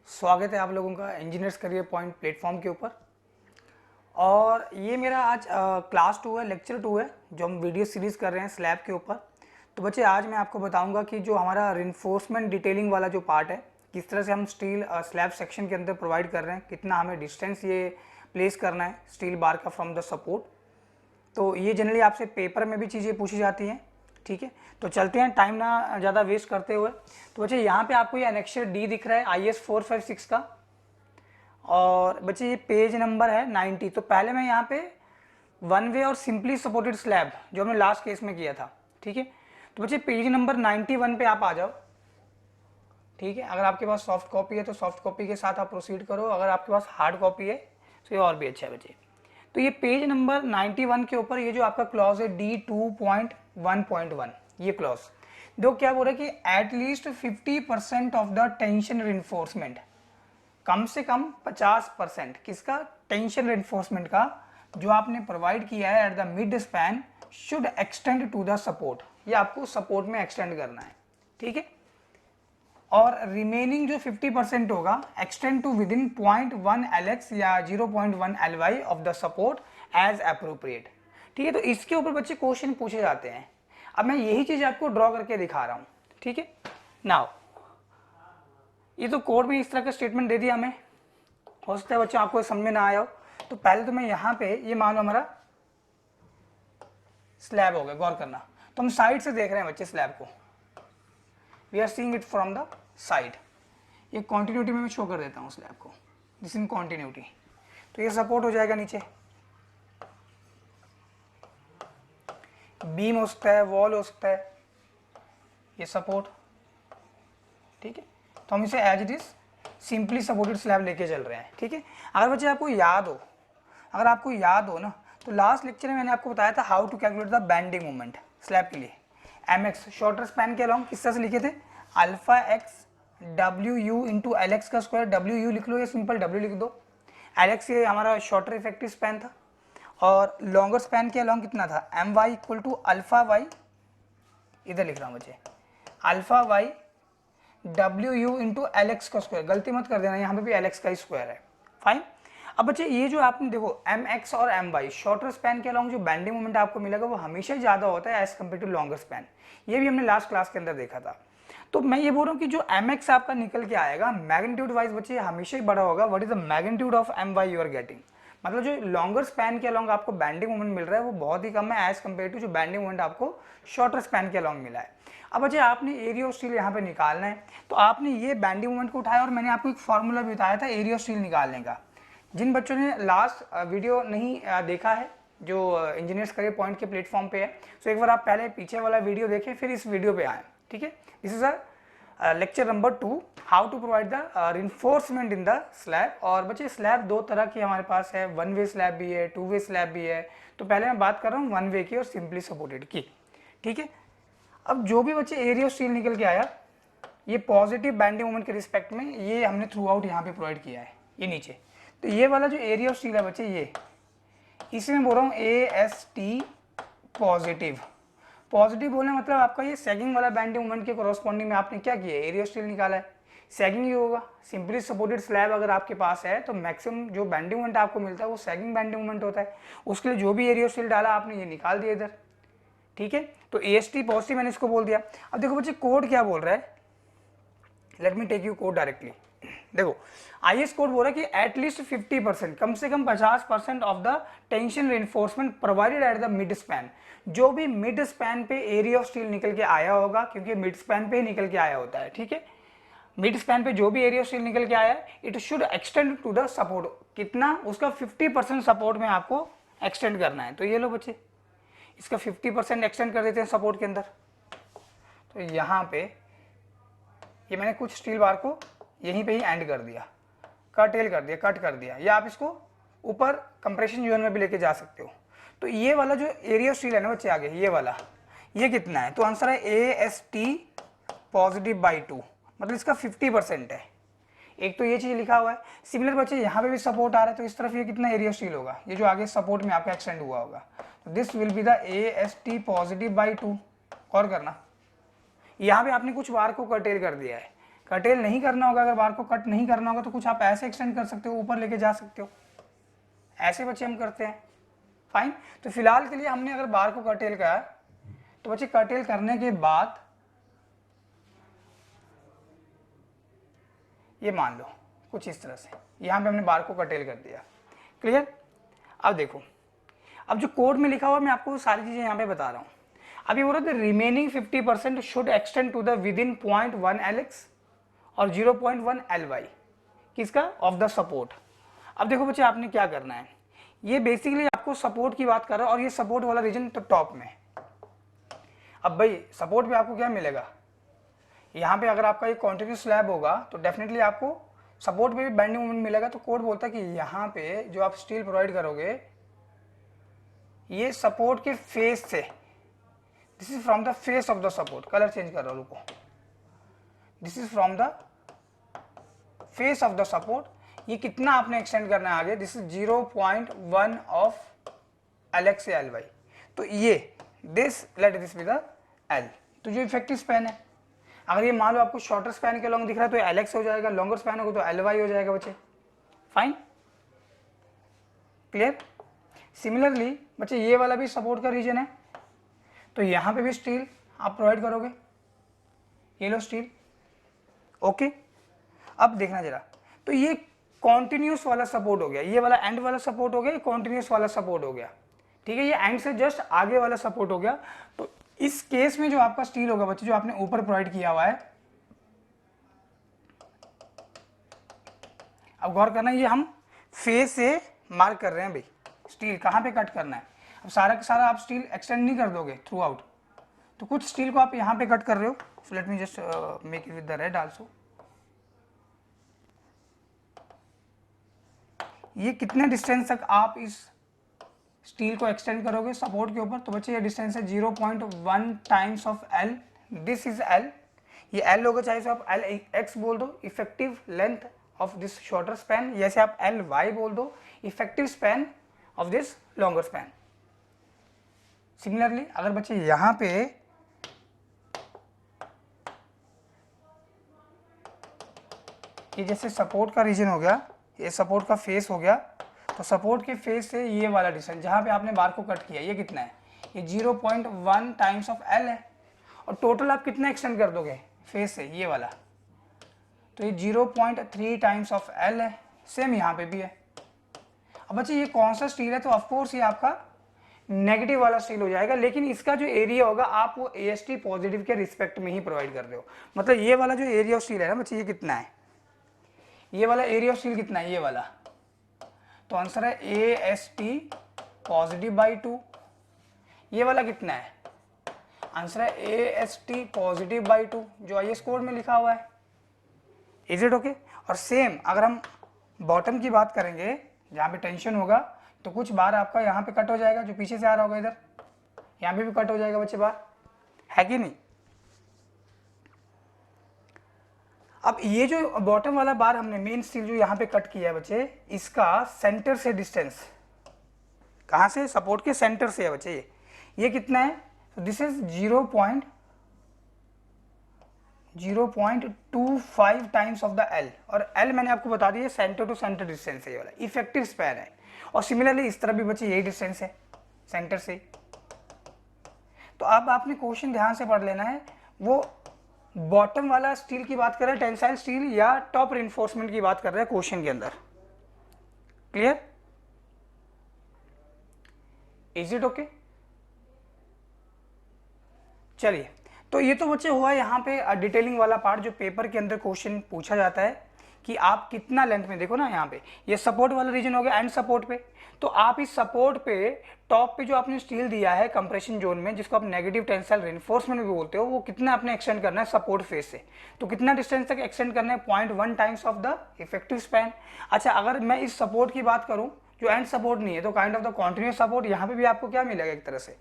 स्वागत है आप लोगों का इंजीनियर्स करियर पॉइंट प्लेटफॉर्म के ऊपर। और ये मेरा आज क्लास 2 है, लेक्चर 2 है, जो हम वीडियो सीरीज़ कर रहे हैं स्लैब के ऊपर। तो बच्चे आज मैं आपको बताऊंगा कि जो हमारा रिइंफोर्समेंट डिटेलिंग वाला जो पार्ट है, किस तरह से हम स्टील स्लैब सेक्शन के अंदर प्रोवाइड कर रहे हैं, कितना हमें डिस्टेंस ये प्लेस करना है स्टील बार का फ्रॉम द सपोर्ट। तो ये जनरली आपसे पेपर में भी चीज़ें पूछी जाती हैं। ठीक है, तो चलते हैं टाइम ना ज़्यादा वेस्ट करते हुए। तो बच्चे यहाँ पे आपको ये एनेक्चर डी दिख रहा है IS 456 का, और बच्चे ये पेज नंबर है 90। तो पहले मैं यहाँ पे वन वे और सिंपली सपोर्टेड स्लैब जो हमने लास्ट केस में किया था, ठीक है। तो बच्चे पेज नंबर 91 पे आप आ जाओ, ठीक है। अगर आपके पास सॉफ्ट कॉपी है तो सॉफ्ट कॉपी के साथ आप प्रोसीड करो, अगर आपके पास हार्ड कॉपी है तो ये और भी अच्छा है बच्चे। तो ये पेज नंबर 91 के ऊपर ये जो आपका क्लॉज है D2.1.1, ये क्लॉज दो क्या बोल रहा है कि at least 50% of the tension reinforcement, कम से कम 50% किसका, टेंशन रिइंफोर्समेंट का जो आपने प्रोवाइड किया है at the mid span should extend to the support. ये आपको सपोर्ट में एक्सटेंड करना है, ठीक है। और रिमेनिंग जो 50% होगा extend to within 0.1 LX या 0.1 LY of the support as appropriate, ठीक है। तो इसके ऊपर बच्चे क्वेश्चन पूछे जाते हैं। अब मैं यही चीज आपको ड्रॉ करके दिखा रहा हूं, ठीक है। नाउ ये तो कोड में इस तरह का स्टेटमेंट दे दिया हमें, हो सकता है बच्चों आपको समझ में ना आया हो। तो पहले तो मैं यहाँ पे ये मान लो हमारा स्लैब हो गया, गौर करना। तो हम साइड से देख रहे हैं बच्चे स्लैब को, we are seeing it from the side. ये कॉन्टिन्यूटी में मैं शो कर देता हूँ स्लैब को, दिस इन कॉन्टिन्यूटी। तो ये सपोर्ट हो जाएगा नीचे, बीम हो सकता है, वॉल हो सकता है, ये सपोर्ट, ठीक है। तो हम इसे as it is simply supported slab लेके चल रहे हैं, ठीक है। अगर बच्चे आपको याद हो, अगर आपको याद हो ना, तो लास्ट लेक्चर में मैंने आपको बताया था how to calculate the bending moment slab के लिए। MX शॉर्टर स्पैन के अलॉन्ग किस तरह से लिखे थे, alpha x WU into LX का स्क्वायर, WU लिख लो या सिंपल W लिख दो। LX ये हमारा शॉर्टर इफेक्टिव स्पैन था, और लॉन्गर स्पैन के अलॉन्ग कितना था, MY equal to alpha y, इधर लिख रहा हूँ बच्चे, alpha y WU into LX का स्क्वायर, गलती मत कर देना, यहाँ पे भी LX का ही स्क्वायर है, फाइन। अब बच्चे ये जो आपने देखो MX और MY शॉर्टर स्पैन के अलॉन्ग जो बेंडिंग मोमेंट आपको मिलेगा वो हमेशा ही ज्यादा होता है as compare to longer span. ये भी हमने लास्ट क्लास के अंदर देखा था। तो मैं ये बोल रहा हूँ कि जो MX आपका निकल के आएगा मैग्नीट्यूड वाइज बच्चे हमेशा ही बड़ा होगा। What is the magnitude of MY you are getting, मतलब जो लॉन्गर स्पैन के अलॉन्ग आपको बैंडिंग मोमेंट मिल रहा है वो बहुत ही कम है एज कम्पेयर टू जो बैंडिंग मोमेंट आपको शॉर्टर स्पैन के अलॉन्ग मिला है। अब बच्चे आपने एरिया ऑफ स्टील यहाँ पे निकालना है, तो आपने ये बैंडिंग मोमेंट को उठाया और मैंने आपको एक फॉर्मूला भी बताया था एरिया ऑफ स्टील निकालने का। जिन बच्चों ने लास्ट वीडियो नहीं देखा है जो इंजीनियर्स करियर पॉइंट के प्लेटफॉर्म पे है, तो एक बार आप पहले पीछे वाला वीडियो देखें फिर इस वीडियो पे आए, ठीक है। This is lecture number 2, how to provide the reinforcement in the slab. और बच्चे स्लैब दो तरह की हमारे पास है, वन वे स्लैब भी है, टू वे स्लैब भी है। तो पहले मैं बात कर रहा हूँ वन वे की और सिंपली सपोर्टेड की, ठीक है। अब जो भी बच्चे एरिया ऑफ स्टील निकल के आया, ये पॉजिटिव बैंडिंग मोमेंट के रिस्पेक्ट में ये हमने थ्रू आउट यहाँ पे प्रोवाइड किया है, ये नीचे। तो ये वाला जो एरिया ऑफ स्टील है बच्चे, ये इसमें बोल रहा हूँ AST पॉजिटिव। पॉजिटिव बोलने मतलब आपका ये सैगिंग वाला बैंडिंग मोमेंट के कोरोस्पॉन्डिंग में आपने क्या किया है, एरिया ऑफ स्टील निकाला है। सैगिंग ही होगा, सिंपली सपोर्टेड स्लैब अगर आपके पास है तो मैक्सिमम जो बैंडिंग मोमेंट आपको मिलता है वो सैगिंग बैंडिंग मोमेंट होता है। उसके लिए जो भी एरिया ऑफ स्टील डाला आपने ये निकाल दिया इधर, ठीक है। तो AST पॉजिटिव मैंने इसको बोल दिया। अब देखो बच्चे कोड क्या बोल रहा है, let me take you code directly. देखो IS कोड बोल रहा है कि एटलीस्ट 50%, कम से कम 50% of the tension reinforcement provided at the mid span. जो भी मिड स्पैन पे एरिया ऑफ स्टील निकल के आया होगा, क्योंकि मिड स्पैन पे ही निकल के आया होता है, ठीक है। मिड स्पैन पे जो भी एरिया ऑफ स्टील निकल के आया है it should extend to the support, कितना, उसका 50% सपोर्ट में आपको एक्सटेंड करना है। तो ये लो बच्चे, इसका 50% एक्सटेंड कर देते हैं सपोर्ट के अंदर। तो यहाँ पे ये मैंने कुछ स्टील बार को यहीं पे ही एंड कर दिया, कटेल कर दिया, कट कर दिया, या आप इसको ऊपर कंप्रेशन जोन में भी लेके जा सकते हो। तो ये वाला जो एरिया स्टील है ना बच्चे आगे, ये वाला, ये कितना है, तो आंसर है AST पॉजिटिव बाई 2, मतलब इसका 50% है। एक तो ये चीज लिखा हुआ है। सिमिलर बच्चे यहाँ पे भी सपोर्ट आ रहा है, तो इस तरफ ये कितना एरिया स्टील होगा, ये जो आगे सपोर्ट में आपका एक्सटेंड हुआ होगा। तो this will be the AST positive by 2। और करना, यहाँ पे आपने कुछ वार को कर्टेल कर दिया है, कटेल नहीं करना होगा, अगर बार को कट नहीं करना होगा तो कुछ आप ऐसे एक्सटेंड कर सकते हो, ऊपर लेके जा सकते हो, ऐसे बच्चे हम करते हैं। फाइन। तो फिलहाल के लिए हमने अगर बार को कटेल करा तो बच्चे कटेल करने के बाद ये मान लो कुछ इस तरह से, यहाँ पे हमने बार को कटेल कर दिया। क्लियर। अब देखो, अब जो कोड में लिखा हुआ मैं आपको सारी चीजें यहाँ पे बता रहा हूँ। अभी बोल रहे थे remaining 50% should extend to the within 0.1 LX और 0.1 LY किसका, ऑफ द सपोर्ट। अब देखो बच्चे आपने क्या करना है, ये बेसिकली आपको सपोर्ट की बात कर रहा है और ये सपोर्ट वाला रीजन तो टॉप में। अब भाई सपोर्ट पे आपको क्या मिलेगा, यहाँ पे अगर आपका ये कॉन्टिन्यूस स्लैब होगा तो डेफिनेटली आपको सपोर्ट पे भी बेंडिंग मोमेंट मिलेगा। तो कोड बोलता है कि यहाँ पे जो आप स्टील प्रोवाइड करोगे ये सपोर्ट के फेस से, this is from the face of the support, colour change कर रहा हूँ रुको, this is from the face of the support, ये कितना आपने एक्सटेंड करना है आगे, दिस इज 0.1 ऑफ LX से LY। तो ये this let this be the L, तो जो इफेक्टिव स्पैन है, अगर ये मान लो आपको शॉर्टर स्पैन के लॉन्ग दिख रहा है तो LX हो जाएगा, लॉन्गर स्पैन होगा तो LY हो जाएगा बच्चे। फाइन। क्लियर। सिमिलरली बच्चे ये वाला भी सपोर्ट का रीजन है, तो यहाँ पे भी स्टील आप प्रोवाइड करोगे, ये लो स्टील। ओके। अब देखना जरा, तो ये कॉन्टिन्यूस वाला सपोर्ट हो गया, ये वाला एंड वाला सपोर्ट हो गया, ये कॉन्टिन्यूस वाला सपोर्ट हो गया। ठीक है, ये एंड से जस्ट आगे वाला सपोर्ट हो गया। तो इस केस में जो आपका स्टील होगा बच्चे, जो आपने ऊपर प्रोवाइड किया हुआ है, अब गौर करना, ये हम फेस से मार्क कर रहे हैं भाई, स्टील कहाँ पे कट करना है। अब सारा का सारा आप स्टील एक्सटेंड नहीं कर दोगे थ्रू आउट, तो कुछ स्टील को आप यहाँ पे कट कर रहे हो। So let me just make it with the red also. ये कितने डिस्टेंस तक आप इस स्टील को एक्सटेंड करोगे सपोर्ट के ऊपर, तो बच्चे ये डिस्टेंस है 0.1 times of L, this is L, ये L होगा, चाहे आप LX बोल दो, effective length of this shorter span, जैसे आप LY बोल दो, effective span of this longer span. Similarly अगर बच्चे यहाँ पे ये जैसे सपोर्ट का रीजन हो गया, ये सपोर्ट का फेस हो गया, तो सपोर्ट के फेस से ये वाला डिस्टेंस जहाँ पे आपने बार को कट किया, ये कितना है, ये 0.1 टाइम्स ऑफ L है, और टोटल आप कितना एक्सटेंड कर दोगे फेस से, ये वाला, तो ये 0.3 टाइम्स ऑफ L है। सेम यहाँ पे भी है। अब बच्चे ये कौन सा स्टील है, तो ऑफकोर्स ये आपका नेगेटिव वाला स्टील हो जाएगा, लेकिन इसका जो एरिया होगा आप वो AST पॉजिटिव के रिस्पेक्ट में ही प्रोवाइड कर रहे हो। मतलब ये वाला जो एरिया ऑफ स्टील है ना बच्चे, ये कितना है, ये वाला एरिया ऑफ स्टील कितना है, ये वाला, तो आंसर है AST पॉजिटिव बाई 2। ये वाला कितना है, आंसर है AST पॉजिटिव बाई 2, जो IS कोड में लिखा हुआ है। Is it okay. और सेम अगर हम बॉटम की बात करेंगे, जहाँ पे टेंशन होगा, तो कुछ बार आपका यहाँ पे कट हो जाएगा, जो पीछे से आ रहा होगा इधर, यहाँ पे भी कट हो जाएगा बच्चे बार, है कि नहीं। अब ये जो बॉटम वाला बार हमने मेन स्टील जो यहाँ पे कट किया है बच्चे, इसका सेंटर से डिस्टेंस कहाँ से, सपोर्ट के सेंटर से है बच्चे, ये कितना है, this is 0.25 times of the L, और L मैंने आपको बता दिया सेंटर टू सेंटर डिस्टेंस है, ये वाला इफेक्टिव स्पैन है। और सिमिलरली इस तरह भी बच्चे यही डिस्टेंस है सेंटर से। तो अब आपने क्वेश्चन ध्यान से पढ़ लेना है, वो बॉटम वाला स्टील की बात कर रहा है, टेंसाइल स्टील, या टॉप रिइंफोर्समेंट की बात कर रहा है क्वेश्चन के अंदर। क्लियर। Is it okay. चलिए, तो ये तो बच्चे हुआ यहाँ पे डिटेलिंग वाला पार्ट, जो पेपर के अंदर क्वेश्चन पूछा जाता है कि आप कितना लेंथ में, देखो ना यहाँ पे ये सपोर्ट वाला रीजन हो गया एंड सपोर्ट पे, तो आप इस सपोर्ट पे टॉप पे जो आपने स्टील दिया है कंप्रेशन जोन में, जिसको आप नेगेटिव टेंसाइल रिइंफोर्समेंट भी बोलते हो, वो कितना आपने एक्सटेंड करना है सपोर्ट फेस से, तो कितना डिस्टेंस तक एक्सटेंड करना है, 0.1 times of the effective span. अच्छा, अगर मैं इस सपोर्ट की बात करूँ जो एंड सपोर्ट नहीं है, तो kind of the continuous support, यहाँ पे भी आपको क्या मिलेगा, एक तरह से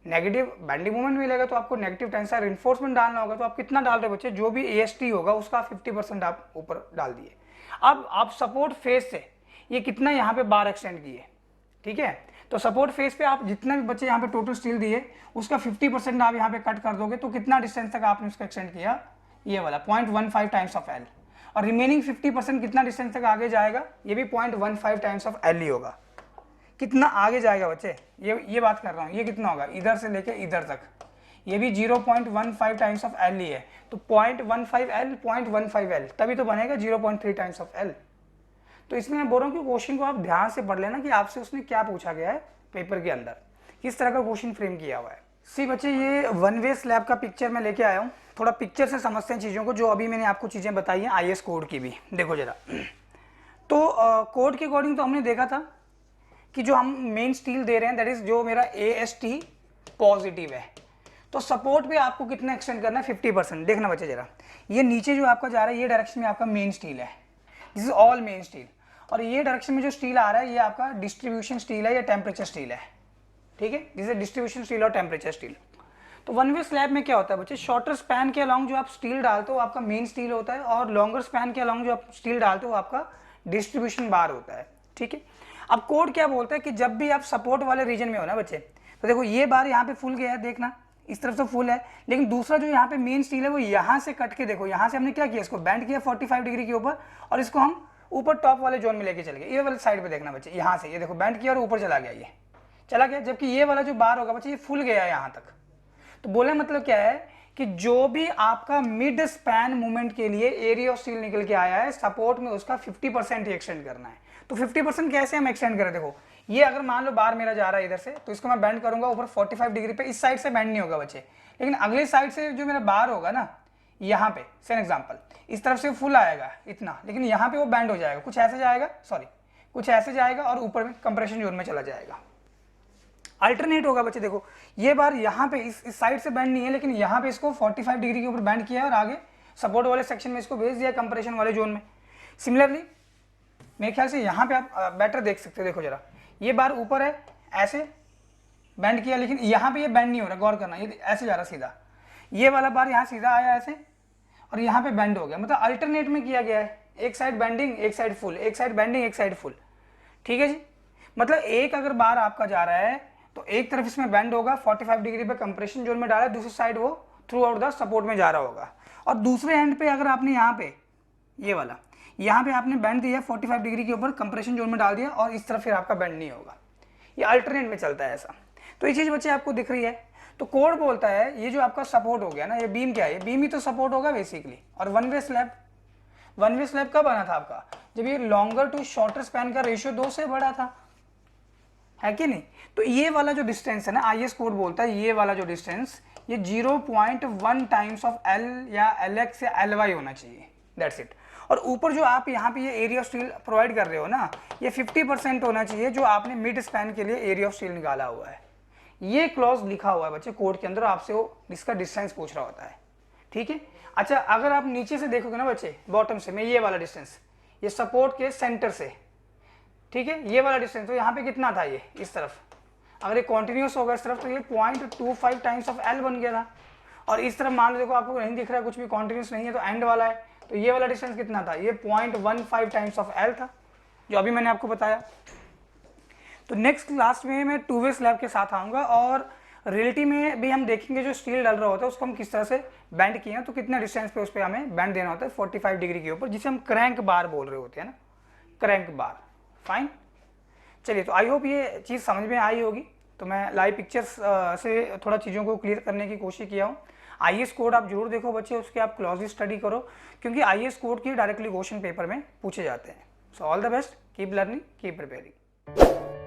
नेगेटिव बेंडिंग मोमेंट मिलेगा, तो आपको नेगेटिव टेंसाइल रिइंफोर्समेंट डालना होगा। तो आप कितना डाल रहे हो बच्चे, जो भी AST होगा उसका 50% आप ऊपर डाल दिए। अब आप सपोर्ट फेस से ये कितना यहाँ पे बार एक्सटेंड किए, ठीक है, तो सपोर्ट फेस पे आप जितना भी बच्चे यहाँ पे टोटल स्टील दिए उसका 50% आप यहाँ पे कट कर दोगे, तो कितना डिस्टेंस तक आपने उसका एक्सटेंड किया, ये वाला 0.15 टाइम्स ऑफ एल, और रिमेनिंग 50% कितना डिस्टेंस तक आगे जाएगा, ये भी 0.15 टाइम्स ऑफ एल ही होगा। कितना आगे जाएगा बच्चे, ये बात कर रहा हूँ, ये कितना होगा इधर से लेके इधर तक, ये भी 0.15 टाइम्स ऑफ एल ही है, तो 0.15 एल 0.15 एल तभी तो बनेगा 0.3 टाइम्स ऑफ एल। तो इसमें मैं बोल रहा हूँ कि क्वेश्चन को आप ध्यान से पढ़ लेना कि आपसे उसने क्या पूछा गया है पेपर के अंदर, किस तरह का क्वेश्चन फ्रेम किया हुआ है। सी बच्चे, ये वन वे स्लैब का पिक्चर मैं लेके आया हूँ, थोड़ा पिक्चर से समझते हैं चीज़ों को, जो अभी मैंने आपको चीज़ें बताई हैं आईएस कोड की भी। देखो जरा, तो कोड के अकॉर्डिंग तो हमने देखा था कि जो हम मेन स्टील दे रहे हैं दैट इज जो मेरा AST पॉजिटिव है, तो सपोर्ट पे आपको कितना एक्सटेंड करना है 50%। देखना बच्चे जरा, ये नीचे जो आपका जा रहा है ये डायरेक्शन में आपका मेन स्टील है, this is all main steel, और ये डायरेक्शन में जो स्टील आ रहा है ये आपका डिस्ट्रीब्यूशन स्टील है या टेम्परेचर स्टील है, ठीक है, दिस इज डिस्ट्रीब्यूशन स्टील और टेम्परेचर स्टील। तो वन वे स्लैब में क्या होता है बच्चे, शॉर्टर स्पैन के अलॉन्ग जो आप स्टील डालते हो आपका मेन स्टील होता है, और लॉन्गर स्पैन के अलॉन्ग जो आप स्टील डालते हो आपका डिस्ट्रीब्यूशन बार होता है, ठीक है। अब कोड क्या बोलता है कि जब भी आप सपोर्ट वाले रीजन में हो ना बच्चे, तो देखो ये बार यहाँ पे फुल गया है, देखना इस तरफ से फुल है, लेकिन दूसरा जो यहाँ पे मेन स्टील है वो यहाँ से कट के, देखो यहाँ से हमने क्या किया, इसको बैंड किया 45 डिग्री के ऊपर, और इसको हम ऊपर टॉप वाले जोन में लेके चले गए। ये वाले साइड पे देखना बच्चे, यहाँ से ये देखो बैंड किया और ऊपर चला गया, ये चला गया, जबकि ये वाला जो बार होगा बच्चे ये फुल गया है यहाँ तक। तो बोले मतलब क्या है कि जो भी आपका मिड स्पैन मूवमेंट के लिए एरिया ऑफ स्टील निकल के आया है सपोर्ट में, उसका 50% ही एक्सटेंड करना है। तो 50% कैसे हम एक्सटेंड करें, देखो ये अगर मान लो बार मेरा जा रहा है इधर से, तो इसको मैं बैंड करूंगा ऊपर 45 डिग्री पे, इस साइड से बैंड नहीं होगा बच्चे, लेकिन अगले साइड से जो मेरा बार होगा ना यहाँ पे, फॉर एग्जांपल इस तरफ से फुल आएगा इतना, लेकिन यहाँ पे वो बैंड हो जाएगा, कुछ ऐसे जाएगा, सॉरी कुछ ऐसे जाएगा और ऊपर में कंप्रेशन जोन में चला जाएगा। अल्टरनेट होगा बच्चे, देखो ये बार यहाँ पे इस साइड से बैंड नहीं है, लेकिन यहाँ पे इसको 45 डिग्री के ऊपर बैंड किया है और आगे सपोर्ट वाले सेक्शन में इसको भेज दिया कंप्रेशन वाले जोन में। सिमिलरली मेरे ख्याल से यहाँ पे आप बेटर देख सकते हो, देखो जरा ये बार ऊपर है ऐसे बैंड किया, लेकिन यहाँ पे ये बैंड नहीं हो रहा, गौर करना, ये ऐसे जा रहा सीधा, ये वाला बार यहाँ सीधा आया ऐसे और यहाँ पे बैंड हो गया, मतलब अल्टरनेट में किया गया है, एक साइड बैंडिंग एक साइड फुल, एक साइड बैंडिंग एक साइड फुल, ठीक है जी। मतलब एक अगर बार आपका जा रहा है तो एक तरफ इसमें बैंड होगा 45 डिग्री पे कंप्रेशन जोन में डाला, दूसरी साइड वो थ्रू आउट द सपोर्ट में जा रहा होगा, और दूसरे एंड पे अगर आपने यहाँ पे ये वाला यहाँ पे आपने बैंड दिया 45 डिग्री के ऊपर कंप्रेशन जोन में डाल दिया, और इस तरफ फिर आपका बैंड नहीं होगा, ये अल्टरनेट में चलता है ऐसा। तो ये चीज़ बच्चे आपको दिख रही है। तो कोड बोलता है ये जो आपका सपोर्ट हो गया ना, ये बीम क्या है, ये बीम ही तो सपोर्ट होगा बेसिकली। और वन वे स्लैब कब बना था आपका, जब ये लॉन्गर टू शॉर्टर स्पैन का रेशियो 2 से बड़ा था, है कि नहीं। तो ये वाला जो डिस्टेंस है ना, आईएस कोड बोलता है ये वाला जो डिस्टेंस ये 0.1 टाइम्स ऑफ एल या LX या LY होना चाहिए, दैट्स इट। और ऊपर जो आप यहाँ पे ये एरिया ऑफ स्टील प्रोवाइड कर रहे हो ना, ये 50% होना चाहिए जो आपने मिड स्पैन के लिए एरिया ऑफ स्टील निकाला हुआ है। ये क्लॉज लिखा हुआ है बच्चे कोड के अंदर, आपसे वो इसका डिस्टेंस पूछ रहा होता है, ठीक है। अच्छा अगर आप नीचे से देखोगे ना बच्चे, बॉटम से मैं ये वाला डिस्टेंस, ये सपोर्ट के सेंटर से, ठीक है, ये वाला डिस्टेंस, तो यहाँ पे कितना था, ये इस तरफ अगर ये कॉन्टिन्यूस होगा इस तरफ तो ये 0.25 टाइम्स ऑफ एल बन गया था, और इस तरफ मान लो देखो आपको नहीं दिख रहा है कुछ भी, कॉन्टिन्यूस नहीं है तो एंड वाला है, तो ये वाला डिस्टेंस कितना था, ये 0.15 टाइम्स ऑफ एल था जो अभी मैंने आपको बताया। तो नेक्स्ट क्लास में मैं टू वे स्लैब के साथ आऊँगा, और रियलिटी में भी हम देखेंगे जो स्टील डल रहा होता है उसको हम किस तरह से बैंड किए हैं, तो कितना डिस्टेंस पे उस पर हमें बैंड देना होता है 45 डिग्री के ऊपर, जिसे हम क्रैंक बार बोल रहे होते हैं ना, क्रैंक बार। फाइन, चलिए, तो आई होप ये चीज़ समझ में आई होगी। तो मैं लाइव पिक्चर्स से थोड़ा चीज़ों को क्लियर करने की कोशिश किया हूँ। आईएस कोड आप जरूर देखो बच्चे, उसके आप क्लॉजली स्टडी करो, क्योंकि आईएस कोड की डायरेक्टली क्वेश्चन पेपर में पूछे जाते हैं। So all the best, keep learning, keep preparing.